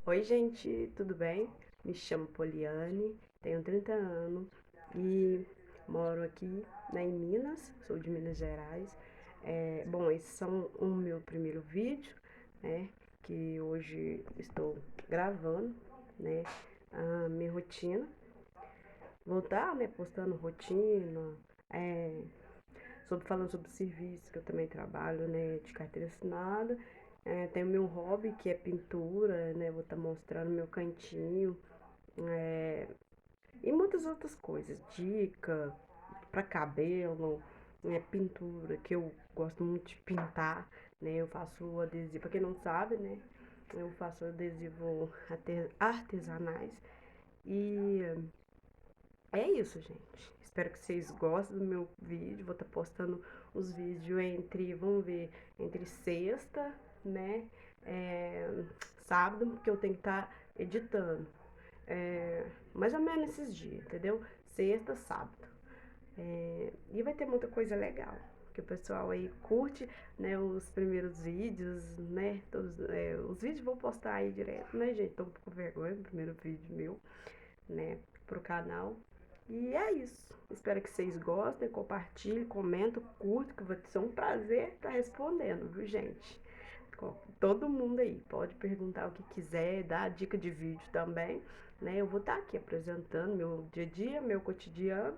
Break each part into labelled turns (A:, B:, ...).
A: Oi, gente, tudo bem? Me chamo Poliane, tenho 30 anos e moro aqui, né, em Minas, sou de Minas Gerais. Bom, esses são o meu primeiro vídeo, né, que hoje estou gravando, né, a minha rotina. Vou estar, né, postando rotina, é, falando sobre serviço, que eu também trabalho, né, de carteira assinada. Tenho meu hobby, que é pintura, né, vou estar mostrando meu cantinho, é, e muitas outras coisas, dica para cabelo, né, pintura, que eu gosto muito de pintar, né, eu faço adesivo, para quem não sabe, né, eu faço adesivo artesanais e é isso, gente. Espero que vocês gostem do meu vídeo. Vou estar postando os vídeos vamos ver, entre sexta, né? é, Sábado, porque eu tenho que estar editando. Mais ou menos esses dias, entendeu? Sexta, sábado. E vai ter muita coisa legal. Que o pessoal aí curte, né, os primeiros vídeos, né? Os vídeos vou postar aí direto, né, gente? Tô com vergonha do primeiro vídeo meu, né, pro canal. E é isso. Espero que vocês gostem, compartilhem, comentem, curtam, que vai ser um prazer estar respondendo, viu, gente? Todo mundo aí pode perguntar o que quiser, dar dica de vídeo também, né? Eu vou estar aqui apresentando meu dia a dia, meu cotidiano,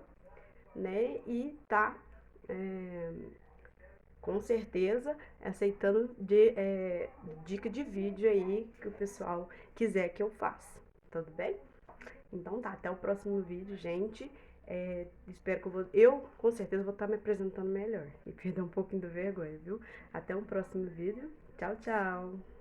A: né? E tá, é, com certeza, aceitando dica de vídeo aí que o pessoal quiser que eu faça. Tudo bem? Então tá, até o próximo vídeo, gente. Espero que eu com certeza vou estar me apresentando melhor e perder um pouquinho da vergonha, viu? Até o próximo vídeo. Tchau, tchau.